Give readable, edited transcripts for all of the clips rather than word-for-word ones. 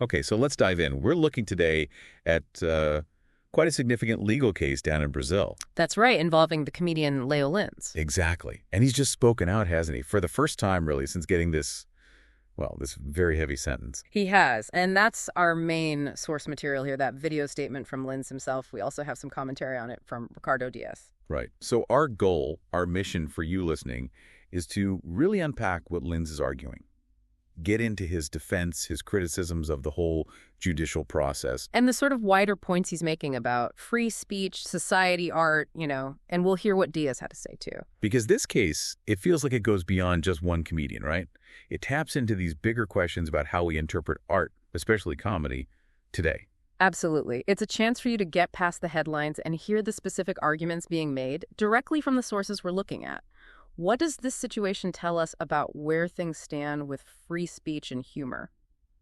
Okay, so let's dive in. We're looking today at quite a significant legal case down in Brazil. That's right, involving the comedian Leo Lins. Exactly. And he's just spoken out, hasn't he? For the first time, really, since getting this, well, this very heavy sentence. He has, and that's our main source material here, that video statement from Lins himself. We also have some commentary on it from Ricardo Diaz. Right. So our goal, our mission for you listening, is to really unpack what Lins is arguing. Get into his defense, his criticisms of the whole judicial process. And the sort of wider points he's making about free speech, society, art, and we'll hear what Diaz had to say too. Because this case, it feels like it goes beyond just one comedian, right? It taps into these bigger questions about how we interpret art, especially comedy, today. Absolutely. It's a chance for you to get past the headlines and hear the specific arguments being made directly from the sources we're looking at. What does this situation tell us about where things stand with free speech and humor?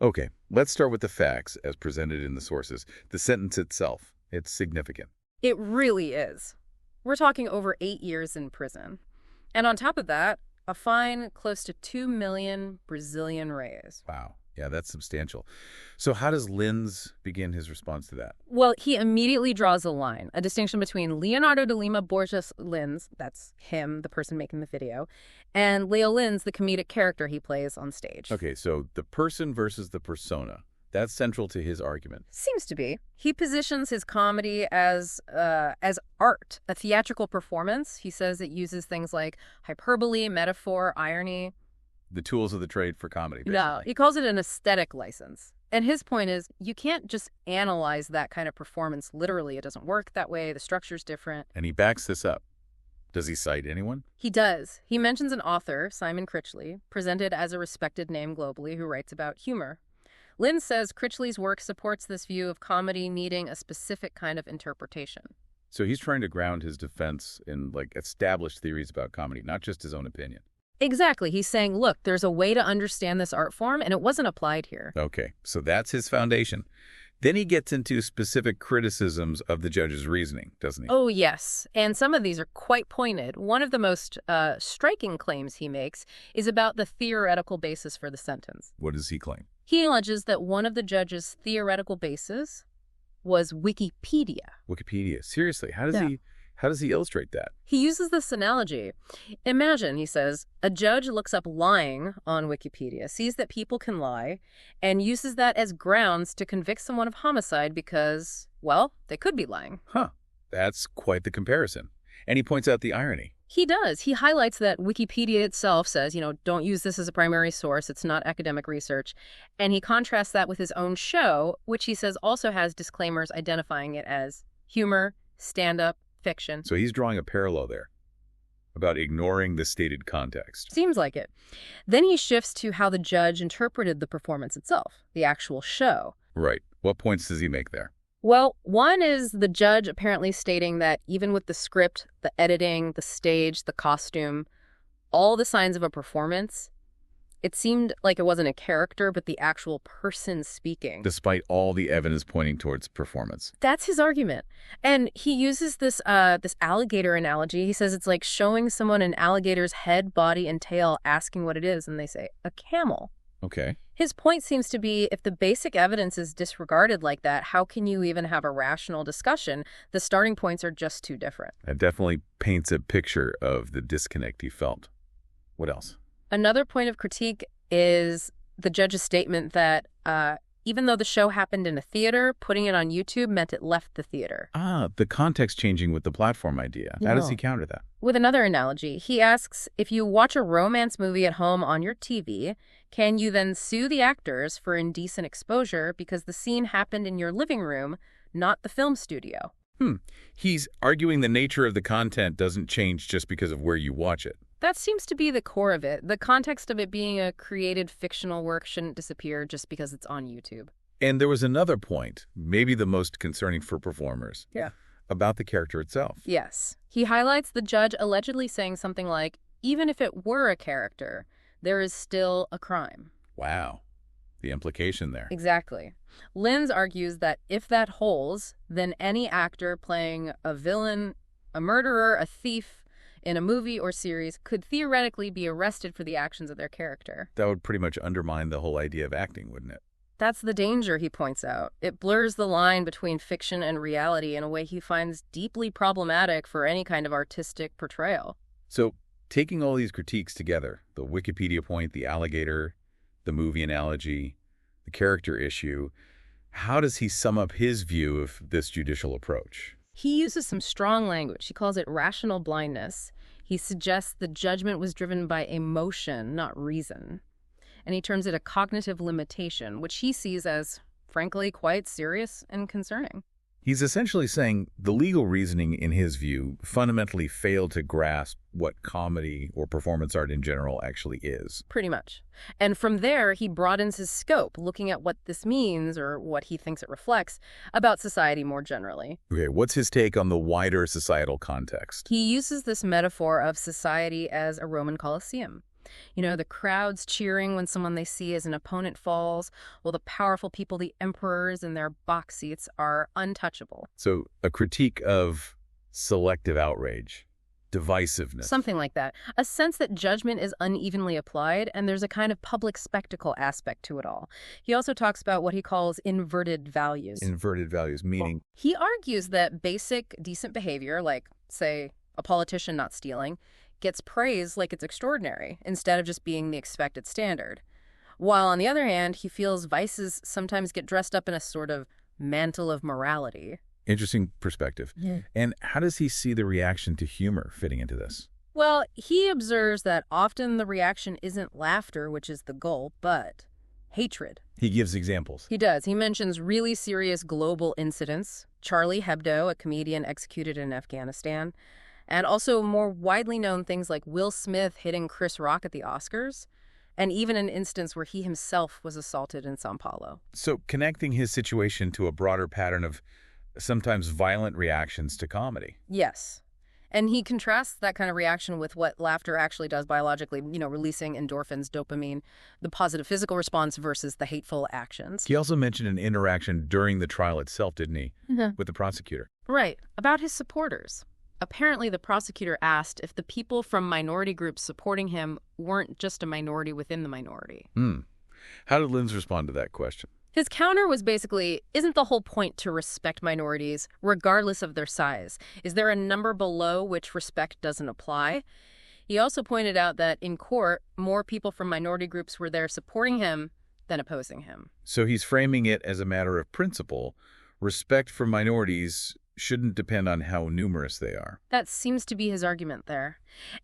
Okay, let's start with the facts as presented in the sources. The sentence itself, it's significant. It really is. We're talking over 8 years in prison. And on top of that, a fine close to 2 million Brazilian reais. Wow. Yeah, that's substantial. So how does Lins begin his response to that? Well, he immediately draws a line, a distinction between Leonardo de Lima Borges Lins, that's him, the person making the video, and Leo Lins, the comedic character he plays on stage. Okay, so the person versus the persona. That's central to his argument. Seems to be. He positions his comedy as art, a theatrical performance. He says it uses things like hyperbole, metaphor, irony. The tools of the trade for comedy, basically. No, he calls it an aesthetic license. And his point is, you can't just analyze that kind of performance literally. It doesn't work that way. The structure's different. And he backs this up. Does he cite anyone? He does. He mentions an author, Simon Critchley, presented as a respected name globally, who writes about humor. Lynn says Critchley's work supports this view of comedy needing a specific kind of interpretation. So he's trying to ground his defense in, established theories about comedy, not just his own opinion. Exactly. He's saying, look, there's a way to understand this art form, and it wasn't applied here. Okay, so that's his foundation. Then he gets into specific criticisms of the judge's reasoning, doesn't he? Oh, yes. And some of these are quite pointed. One of the most striking claims he makes is about the theoretical basis for the sentence. What does he claim? He alleges that one of the judge's theoretical bases was Wikipedia. Wikipedia. Seriously, how does he illustrate that? He uses this analogy. Imagine, he says, a judge looks up lying on Wikipedia, sees that people can lie, and uses that as grounds to convict someone of homicide because, well, they could be lying. Huh. That's quite the comparison. And he points out the irony. He does. He highlights that Wikipedia itself says, don't use this as a primary source. It's not academic research. And he contrasts that with his own show, which he says also has disclaimers identifying it as humor, stand-up, fiction. So he's drawing a parallel there about ignoring the stated context. Seems like it. Then he shifts to how the judge interpreted the performance itself, the actual show. Right. What points does he make there? Well, one is the judge apparently stating that even with the script, the editing, the stage, the costume, all the signs of a performance, it seemed like it wasn't a character, but the actual person speaking. Despite all the evidence pointing towards performance. That's his argument. And he uses this alligator analogy. He says it's like showing someone an alligator's head, body, and tail, asking what it is, and they say, a camel. Okay. His point seems to be, if the basic evidence is disregarded like that, how can you even have a rational discussion? The starting points are just too different. That definitely paints a picture of the disconnect he felt. What else? Another point of critique is the judge's statement that even though the show happened in a theater, putting it on YouTube meant it left the theater. The context changing with the platform idea. How does he counter that? With another analogy, he asks, if you watch a romance movie at home on your TV, can you then sue the actors for indecent exposure because the scene happened in your living room, not the film studio? He's arguing the nature of the content doesn't change just because of where you watch it. That seems to be the core of it. The context of it being a created fictional work shouldn't disappear just because it's on YouTube. And there was another point, maybe the most concerning for performers. Yeah. About the character itself. Yes. He highlights the judge allegedly saying something like, even if it were a character, there is still a crime. Wow. The implication there. Exactly. Lins argues that if that holds, then any actor playing a villain, a murderer, a thief, in a movie or series could theoretically be arrested for the actions of their character. That would pretty much undermine the whole idea of acting, wouldn't it? That's the danger, he points out. It blurs the line between fiction and reality in a way he finds deeply problematic for any kind of artistic portrayal. So, taking all these critiques together, the Wikipedia point, the alligator, the movie analogy, the character issue, how does he sum up his view of this judicial approach? He uses some strong language. He calls it rational blindness. He suggests the judgment was driven by emotion, not reason. And he terms it a cognitive limitation, which he sees as, frankly, quite serious and concerning. He's essentially saying the legal reasoning, in his view, fundamentally failed to grasp what comedy or performance art in general actually is. Pretty much. And from there, he broadens his scope, looking at what this means, or what he thinks it reflects, about society more generally. Okay, what's his take on the wider societal context? He uses this metaphor of society as a Roman Colosseum. You know, the crowds cheering when someone they see as an opponent falls, while the powerful people, the emperors in their box seats, are untouchable. So, a critique of selective outrage, divisiveness. Something like that. A sense that judgment is unevenly applied, and there's a kind of public spectacle aspect to it all. He also talks about what he calls inverted values. Inverted values, meaning? He argues that basic, decent behavior, like, say, a politician not stealing, gets praised like it's extraordinary, instead of just being the expected standard. While, on the other hand, he feels vices sometimes get dressed up in a sort of mantle of morality. Interesting perspective. Yeah. And how does he see the reaction to humor fitting into this? Well, he observes that often the reaction isn't laughter, which is the goal, but hatred. He gives examples. He does. He mentions really serious global incidents. Charlie Hebdo, a comedian executed in Afghanistan. And also more widely known things like Will Smith hitting Chris Rock at the Oscars, and even an instance where he himself was assaulted in Sao Paulo. So connecting his situation to a broader pattern of sometimes violent reactions to comedy. Yes. And he contrasts that kind of reaction with what laughter actually does biologically, releasing endorphins, dopamine, the positive physical response versus the hateful actions. He also mentioned an interaction during the trial itself, didn't he, Mm-hmm. with the prosecutor? Right. About his supporters. Apparently, the prosecutor asked if the people from minority groups supporting him weren't just a minority within the minority. How did Linz respond to that question? His counter was basically, isn't the whole point to respect minorities, regardless of their size? Is there a number below which respect doesn't apply? He also pointed out that in court, more people from minority groups were there supporting him than opposing him. So he's framing it as a matter of principle. Respect for minorities shouldn't depend on how numerous they are. That seems to be his argument there.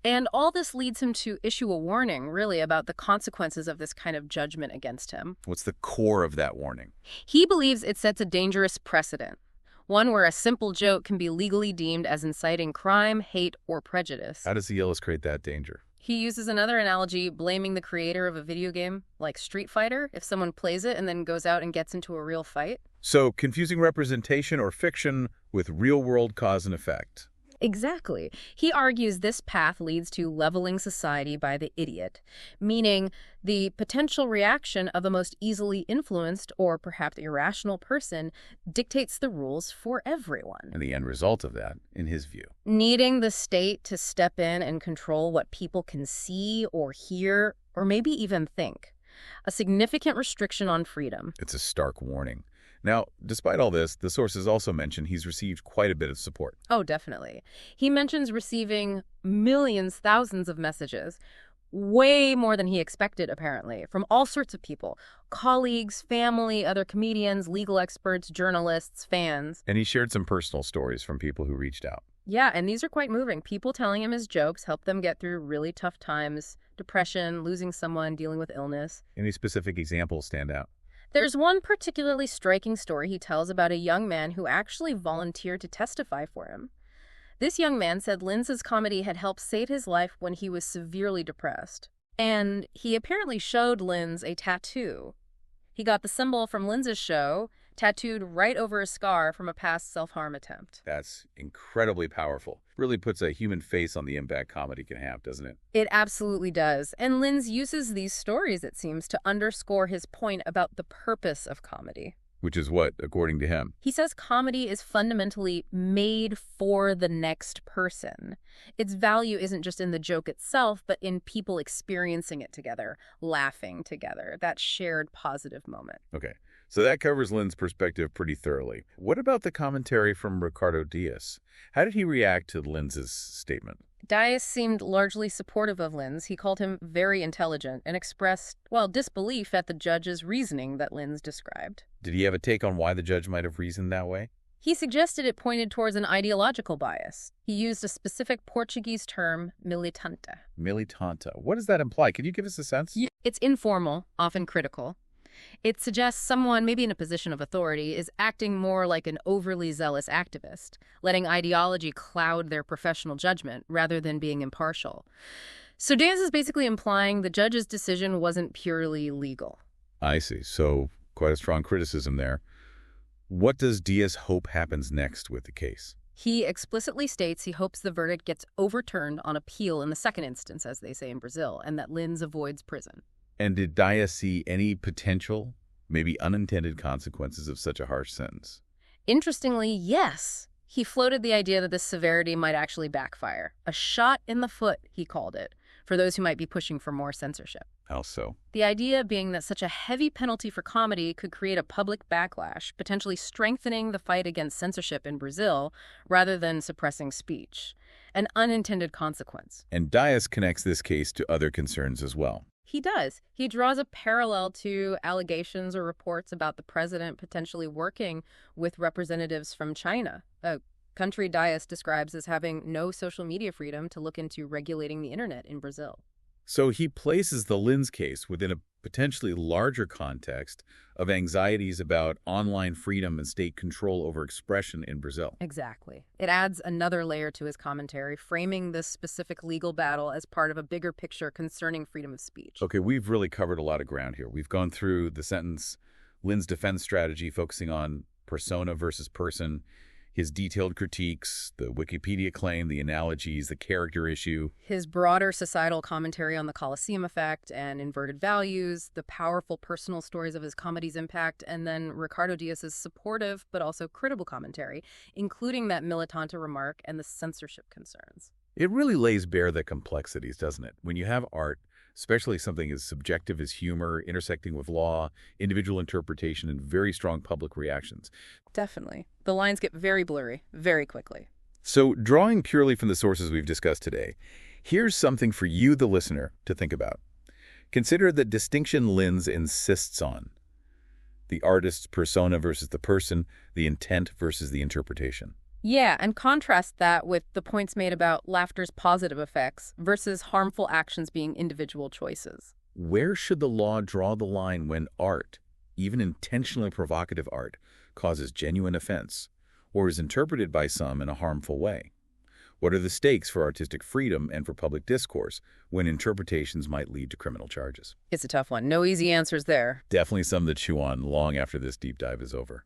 And all this leads him to issue a warning, really, about the consequences of this kind of judgment against him. What's the core of that warning? He believes it sets a dangerous precedent, one where a simple joke can be legally deemed as inciting crime, hate, or prejudice. How does he illustrate that danger? He uses another analogy, blaming the creator of a video game, like Street Fighter, if someone plays it and then goes out and gets into a real fight. So, confusing representation or fiction with real-world cause and effect. Exactly. He argues this path leads to leveling society by the idiot, meaning the potential reaction of the most easily influenced or perhaps irrational person dictates the rules for everyone. And the end result of that, in his view. Needing the state to step in and control what people can see or hear or maybe even think. A significant restriction on freedom. It's a stark warning. Now, despite all this, the sources also mention he's received quite a bit of support. Oh, definitely. He mentions receiving millions, thousands of messages, way more than he expected, apparently, from all sorts of people. Colleagues, family, other comedians, legal experts, journalists, fans. And he shared some personal stories from people who reached out. Yeah, and these are quite moving. People telling him his jokes helped them get through really tough times, depression, losing someone, dealing with illness. Any specific examples stand out? There's one particularly striking story he tells about a young man who actually volunteered to testify for him. This young man said Linz's comedy had helped save his life when he was severely depressed. And he apparently showed Linz a tattoo. He got the symbol from Linz's show tattooed right over a scar from a past self-harm attempt. That's incredibly powerful. Really puts a human face on the impact comedy can have, doesn't it? It absolutely does. And Linz uses these stories, it seems, to underscore his point about the purpose of comedy. Which is what, according to him? He says comedy is fundamentally made for the next person. Its value isn't just in the joke itself, but in people experiencing it together, laughing together, that shared positive moment. Okay. So that covers Lynn's perspective pretty thoroughly. What about the commentary from Ricardo Diaz? How did he react to Lynn's statement? Dias seemed largely supportive of Linz. He called him very intelligent and expressed, well, disbelief at the judge's reasoning that Linz described. Did he have a take on why the judge might have reasoned that way? He suggested it pointed towards an ideological bias. He used a specific Portuguese term, militante. Militanta. What does that imply? Could you give us a sense? It's informal, often critical. It suggests someone, maybe in a position of authority, is acting more like an overly zealous activist, letting ideology cloud their professional judgment rather than being impartial. So Diaz is basically implying the judge's decision wasn't purely legal. I see. So quite a strong criticism there. What does Diaz hope happens next with the case? He explicitly states he hopes the verdict gets overturned on appeal in the second instance, as they say in Brazil, and that Linz avoids prison. And did Diaz see any potential, maybe unintended consequences of such a harsh sentence? Interestingly, yes. He floated the idea that this severity might actually backfire. A shot in the foot, he called it, for those who might be pushing for more censorship. How so? The idea being that such a heavy penalty for comedy could create a public backlash, potentially strengthening the fight against censorship in Brazil rather than suppressing speech. An unintended consequence. And Diaz connects this case to other concerns as well. He does. He draws a parallel to allegations or reports about the president potentially working with representatives from China, a country Diaz describes as having no social media freedom to look into regulating the internet in Brazil. So he places the Linz case within a potentially larger context of anxieties about online freedom and state control over expression in Brazil. Exactly. It adds another layer to his commentary, framing this specific legal battle as part of a bigger picture concerning freedom of speech. Okay, we've really covered a lot of ground here. We've gone through the sentence, Lynn's defense strategy focusing on persona versus person, his detailed critiques, the Wikipedia claim, the analogies, the character issue. His broader societal commentary on the Colosseum effect and inverted values, the powerful personal stories of his comedy's impact, and then Ricardo Diaz's supportive but also critical commentary, including that militante remark and the censorship concerns. It really lays bare the complexities, doesn't it? When you have art, especially something as subjective as humor, intersecting with law, individual interpretation, and very strong public reactions. Definitely. The lines get very blurry very quickly. So, drawing purely from the sources we've discussed today, here's something for you, the listener, to think about. Consider the distinction Linz insists on. The artist's persona versus the person, the intent versus the interpretation. Yeah, and contrast that with the points made about laughter's positive effects versus harmful actions being individual choices. Where should the law draw the line when art, even intentionally provocative art, causes genuine offense, or is interpreted by some in a harmful way? What are the stakes for artistic freedom and for public discourse when interpretations might lead to criminal charges? It's a tough one. No easy answers there. Definitely some to chew on long after this deep dive is over.